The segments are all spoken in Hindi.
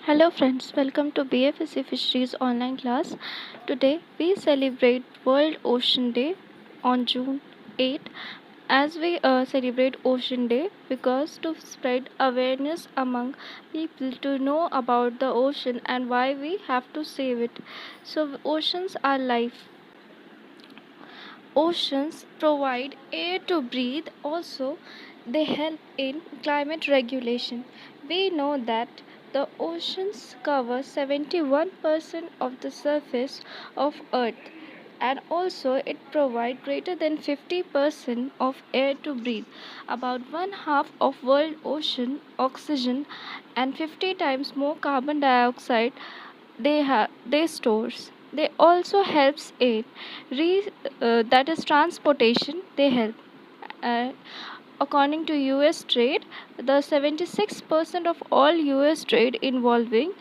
Hello friends, welcome to BFSC Fisheries online class. Today we celebrate World Ocean Day on June 8th. As we celebrate Ocean Day because to spread awareness among people to know about the ocean and why we have to save it. So oceans are life. Oceans provide air to breathe. Also, they help in climate regulation. We know that the oceans cover 71% of the surface of Earth, and also it provides greater than 50% of air to breathe, about one half of world ocean oxygen, and 50 times more carbon dioxide they stores. They also helps in that is transportation. They help. Uh, According to U.S. trade, the 76% of all U.S. trade involving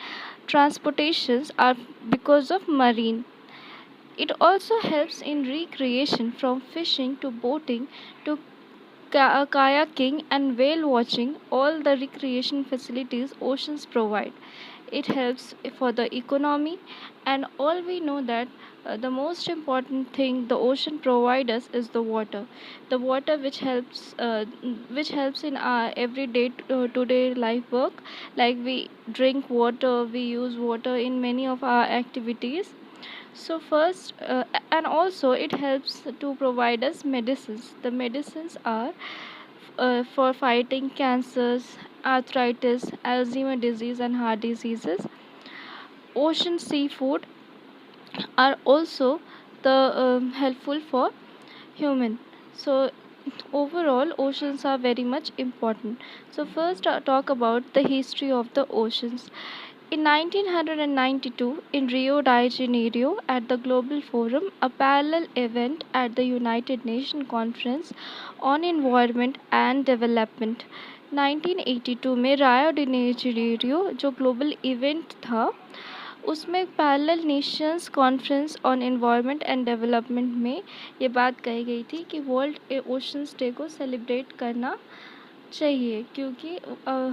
transportations are because of marine. It also helps in recreation from fishing to boating to kayaking and whale watching, all the recreation facilities oceans provide. It helps for the economy, and all we know that the most important thing the ocean provides us is the water. The water which helps in our everyday today life work, like we drink water, we use water in many of our activities. So first, and also it helps to provide us medicines. The medicines are for fighting cancers, arthritis, Alzheimer disease, and heart diseases. Ocean seafood are also the helpful for human. So overall, oceans are very much important. So first, talk about the history of the oceans. In 1992, in Rio de Janeiro, at the Global Forum, a parallel event at the United Nations Conference on Environment and Development, 1982 में रायो डी जेनेरियो जो ग्लोबल इवेंट था, उसमें parallel Nations conference on environment and development में ये बात कही गई थी कि वर्ल्ड ओशंस डे को सेलिब्रेट करना चाहिए, क्योंकि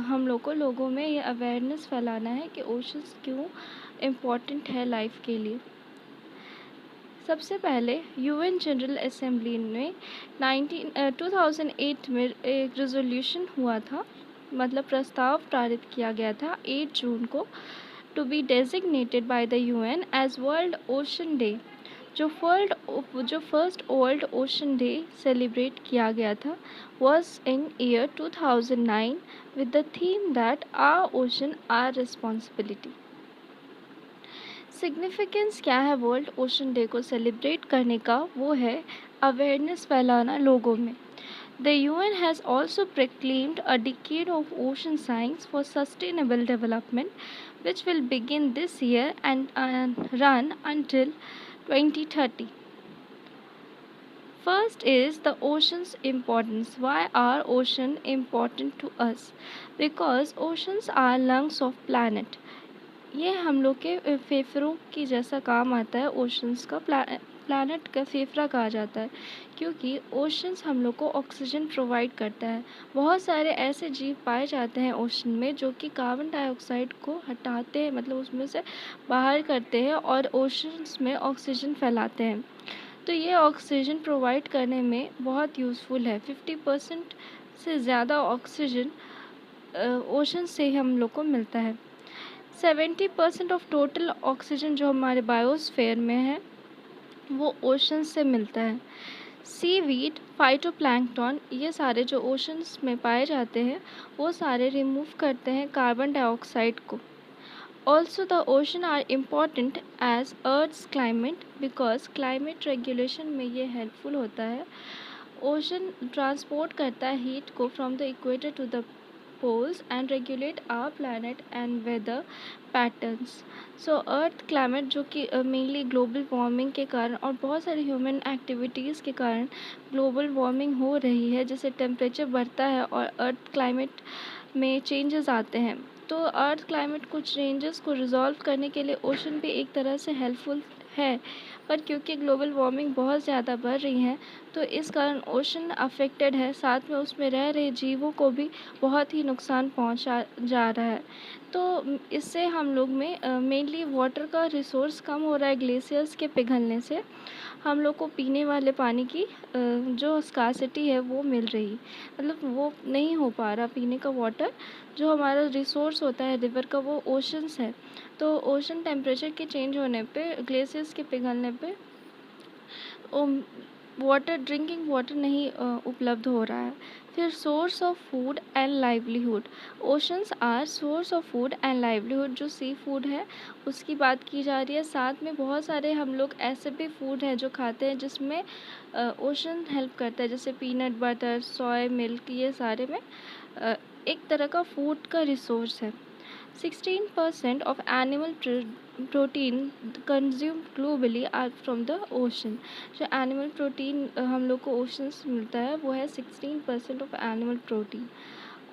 हम लोगों में ये अवेयरनेस फैलाना है कि ओशंस क्यों इम्पोर्टेंट है लाइफ के लिए। सबसे पहले यूएन जनरल असेंबली में 2008 में एक रेजोल्यूशन हुआ था, मतलब प्रस्ताव पारित किया गया था 8 जून को, to be designated by the UN as world ocean day. जो first world ocean day celebrate किया गया था was in year 2009 with the theme that our ocean our responsibility। Significance क्या है वर्ल्ड ओशन डे को सेलिब्रेट करने का? वो है अवेयरनेस फैलाना लोगों में। The UN has also proclaimed a decade of ocean science for sustainable development, which will begin this year and run until 2030. First is the ocean's importance. Why are ocean important to us? Because oceans are lungs of planet. ये हम लोग के फेफड़ों की जैसा काम आता है। ओशंस का प्लानट का फेफड़ा कहा जाता है, क्योंकि ओशंस हम लोग को ऑक्सीजन प्रोवाइड करता है। बहुत सारे ऐसे जीव पाए जाते हैं ओशन में जो कि कार्बन डाइऑक्साइड को हटाते हैं, मतलब उसमें से बाहर करते हैं और ओशंस में ऑक्सीजन फैलाते हैं। तो ये ऑक्सीजन प्रोवाइड करने में बहुत यूज़फुल है। 50% से ज़्यादा ऑक्सीजन ओशन से ही हम लोग को मिलता है। 70% ऑफ टोटल ऑक्सीजन जो हमारे बायोस्फीयर में है वो ओशन से मिलता है। सीवीड, फाइटोप्लैंक्टन, ये सारे जो ओशंस में पाए जाते हैं वो सारे रिमूव करते हैं कार्बन डाइऑक्साइड को। Also the ocean are important as earth's climate, because climate regulation में ये हेल्पफुल होता है। ओशन ट्रांसपोर्ट करता है हीट को from the equator to the poles and regulate our planet and weather patterns। So earth climate जो कि मेनली ग्लोबल वार्मिंग के कारण और बहुत सारी ह्यूमन एक्टिविटीज़ के कारण ग्लोबल वार्मिंग हो रही है, जैसे टेम्परेचर बढ़ता है और अर्थ क्लाइमेट में चेंजेस आते हैं। तो अर्थ क्लाइमेट कुछ चेंजेस को रिजॉल्व करने के लिए ओशन भी एक तरह से हेल्पफुल है, पर क्योंकि ग्लोबल वार्मिंग बहुत ज़्यादा बढ़ रही है तो इस कारण ओशन अफेक्टेड है, साथ में उसमें रह रहे जीवों को भी बहुत ही नुकसान पहुंचा जा रहा है। तो इससे हम लोग में मेनली वाटर का रिसोर्स कम हो रहा है ग्लेशियर्स के पिघलने से। हम लोग को पीने वाले पानी की जो स्कार्सिटी है वो मिल रही, मतलब वो नहीं हो पा रहा पीने का वाटर। जो हमारा रिसोर्स होता है रिवर का वो ओशंस है। तो ओशन टेम्परेचर के चेंज होने पे, ग्लेशियर्स के पिघलने पे वाटर, ड्रिंकिंग वाटर नहीं उपलब्ध हो रहा है। फिर source of food and livelihood. Oceans are source of food and livelihood. जो सी फूड है उसकी बात की जा रही है, साथ में बहुत सारे हम लोग ऐसे भी फूड हैं जो खाते हैं जिसमें ओशन हेल्प करता है, जैसे पीनट बटर, सोया मिल्क, ये सारे में एक तरह का फूड का रिसोर्स है। 16% of animal protein consumed globally are from the ocean। जो एनिमल प्रोटीन हम लोग को ओशन से मिलता है वो है 16% of animal protein.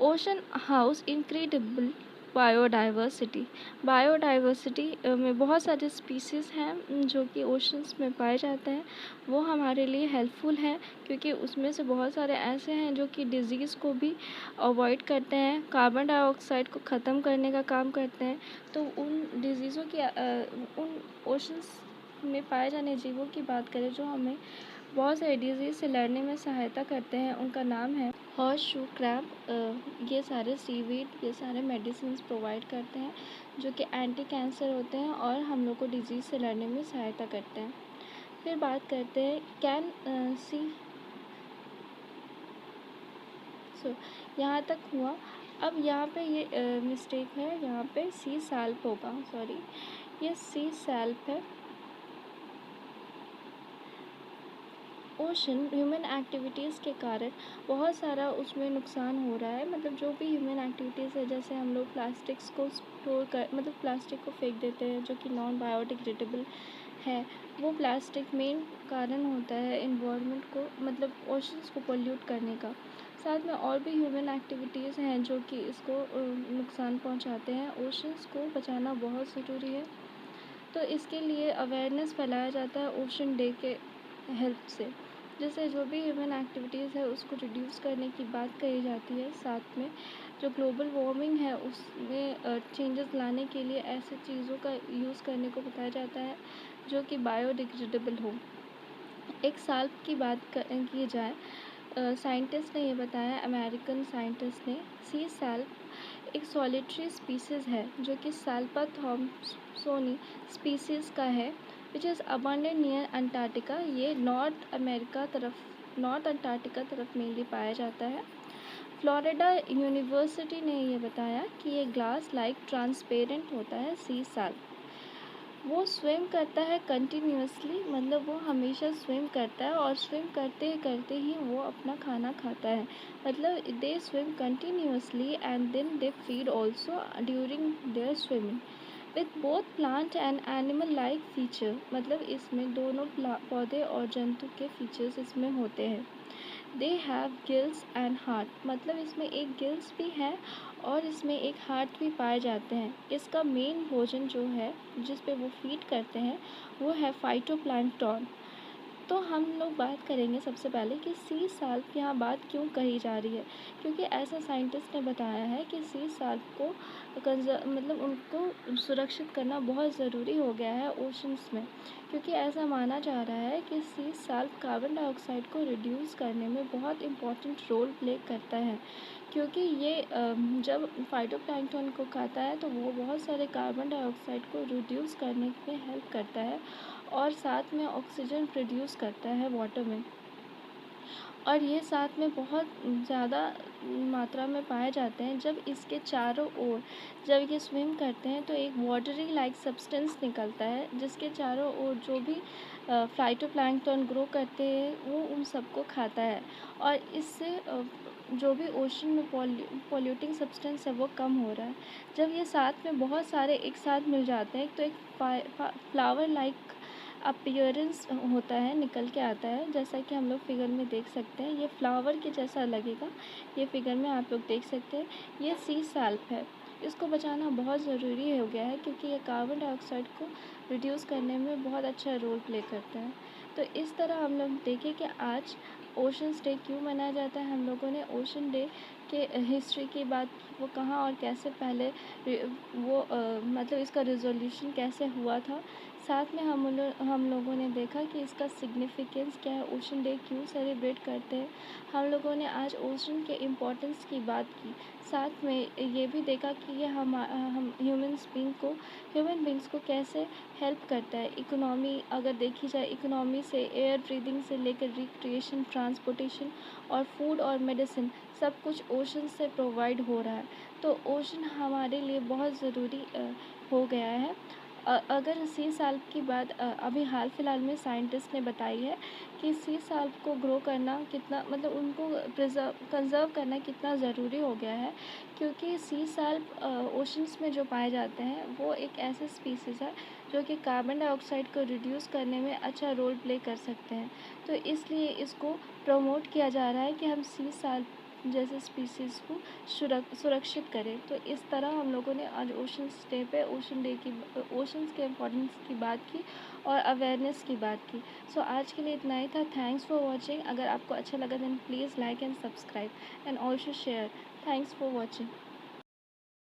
Ocean house incredible biodiversity. Biodiversity में बहुत सारे स्पीसीज़ हैं जो कि ओशंस में पाए जाते हैं। वो हमारे लिए हेल्पफुल हैं क्योंकि उसमें से बहुत सारे ऐसे हैं जो कि डिज़ीज़ को भी अवॉइड करते हैं, कार्बन डाइऑक्साइड को ख़त्म करने का काम करते हैं। तो उन डिज़ीज़ों की उन ओशंस में पाए जाने जीवों की बात करें जो हमें बहुत सारे डिजीज़ से लड़ने में सहायता करते हैं, उनका नाम है हॉर्स शू क्रैब। ये सारे सीवीड, ये सारे मेडिसिन प्रोवाइड करते हैं जो कि एंटी कैंसर होते हैं और हम लोग को डिजीज़ से लड़ने में सहायता करते हैं। फिर बात करते हैं कैन सी। सो यहाँ तक हुआ। अब यहाँ पे ये मिस्टेक है, यहाँ पे सी सैल्प होगा, सॉरी, ये सी सैल्प है। ओशन ह्यूमन एक्टिविटीज़ के कारण बहुत सारा उसमें नुकसान हो रहा है। मतलब जो भी ह्यूमन एक्टिविटीज़ है, जैसे हम लोग प्लास्टिक्स को स्टोर कर, मतलब प्लास्टिक को फेंक देते हैं जो कि नॉन बायोडिग्रेडेबल है। वो प्लास्टिक मेन कारण होता है इन्वायरमेंट को, मतलब ओशंस को पोल्यूट करने का। साथ में और भी ह्यूमन एक्टिविटीज़ हैं जो कि इसको नुकसान पहुंचाते हैं। ओशंस को बचाना बहुत ज़रूरी है, तो इसके लिए अवेयरनेस फैलाया जाता है ओशन डे के हेल्प से। जैसे जो भी ह्यूमन एक्टिविटीज़ है उसको रिड्यूस करने की बात कही जाती है। साथ में जो ग्लोबल वार्मिंग है उसमें चेंजेस लाने के लिए ऐसे चीज़ों का यूज़ करने को बताया जाता है जो कि बायोडिग्रेडेबल हो। एक साल की बात की जाए, साइंटिस्ट ने ये बताया, अमेरिकन साइंटिस्ट ने, सी सैल्प एक सॉलिटरी स्पीसीज़ है जो कि सैल्पा थॉम्सोनी स्पीसीज़ का है, which is abundant near Antarctica. ये नॉर्थ अंटार्कटिका तरफ मेनली पाया जाता है। फ्लोरिडा यूनिवर्सिटी ने ये बताया कि ये ग्लास लाइक ट्रांसपेरेंट होता है सी सैल्प। वो स्विम करता है कंटिन्यूअसली, मतलब वो हमेशा स्विम करता है और स्विम करते करते ही वो अपना खाना खाता है। मतलब they swim continuously and then they feed also during their swimming with both plant and animal like feature. मतलब इसमें दोनों पौधे और जंतु के फीचर्स इसमें होते हैं। They have gills and heart, मतलब इसमें एक गिल्स भी है और इसमें एक हार्ट भी पाए जाते हैं। इसका मेन भोजन जो है जिस पे वो फीड करते हैं वो है फाइटोप्लैंक्टन। तो हम लोग बात करेंगे सबसे पहले कि सी सैल्प यहाँ बात क्यों कही जा रही है, क्योंकि ऐसा साइंटिस्ट ने बताया है कि सी सैल्प को मतलब उनको सुरक्षित करना बहुत ज़रूरी हो गया है ओशंस में, क्योंकि ऐसा माना जा रहा है कि सी सैल्प कार्बन डाइऑक्साइड को रिड्यूस करने में बहुत इम्पॉर्टेंट रोल प्ले करता है। क्योंकि ये जब फाइटोप्लैंक्टन को खाता है तो वो बहुत सारे कार्बन डाइऑक्साइड को रिड्यूस करने में हेल्प करता है और साथ में ऑक्सीजन प्रोड्यूस करता है वाटर में। और ये साथ में बहुत ज़्यादा मात्रा में पाए जाते हैं। जब इसके चारों ओर जब ये स्विम करते हैं तो एक वाटरी लाइक सब्सटेंस निकलता है जिसके चारों ओर जो भी फाइटोप्लैंक्टन ग्रो करते हैं वो उन सबको खाता है और इससे जो भी ओशन में पॉल्यूटिंग सब्सटेंस है वो कम हो रहा है। जब ये साथ में बहुत सारे एक साथ मिल जाते हैं तो एक फ्लावर लाइक अपीयरेंस होता है, निकल के आता है, जैसा कि हम लोग फिगर में देख सकते हैं। ये फ्लावर के जैसा लगेगा, ये फिगर में आप लोग देख सकते हैं। ये सी सैल्प है। इसको बचाना बहुत ज़रूरी हो गया है क्योंकि ये कार्बन डाइऑक्साइड को रिड्यूस करने में बहुत अच्छा रोल प्ले करता है। तो इस तरह हम लोग देखें कि आज ओशंस डे क्यों मनाया जाता है। हम लोगों ने ओशन डे के हिस्ट्री की बात की, वो कहाँ और कैसे पहले मतलब इसका रिज़ोल्यूशन कैसे हुआ था। साथ में हम लोगों ने देखा कि इसका सिग्निफिकेंस क्या है, ओशन डे क्यों सेलिब्रेट करते हैं। हम लोगों ने आज ओशन के इम्पोर्टेंस की बात की। साथ में ये भी देखा कि ये हम ह्यूमन बींग्स को कैसे हेल्प करता है। इकोनॉमी अगर देखी जाए, इकोनॉमी से एयर ब्रीदिंग से लेकर रिक्रिएशन, ट्रांसपोर्टेशन और फूड और मेडिसिन सब कुछ ओशन से प्रोवाइड हो रहा है। तो ओशन हमारे लिए बहुत ज़रूरी हो गया है। अगर सी साल्प की बात अभी हाल फिलहाल में साइंटिस्ट ने बताई है कि सी साल्प को ग्रो करना कितना, मतलब उनको कंज़र्व करना कितना ज़रूरी हो गया है। क्योंकि सी साल्प ओशंस में जो पाए जाते हैं वो एक ऐसे स्पीसीज़ है जो कि कार्बन डाइऑक्साइड को रिड्यूस करने में अच्छा रोल प्ले कर सकते हैं। तो इसलिए इसको प्रमोट किया जा रहा है कि हम सी साल्प जैसे स्पीसीज़ को सुरक्षित करें। तो इस तरह हम लोगों ने आज ओशंस डे पे ओशंस के इम्पोर्टेंस की बात की और अवेयरनेस की बात की। सो आज के लिए इतना ही था। Thanks for watching. अगर आपको अच्छा लगा then please like and subscribe and also share. Thanks for watching.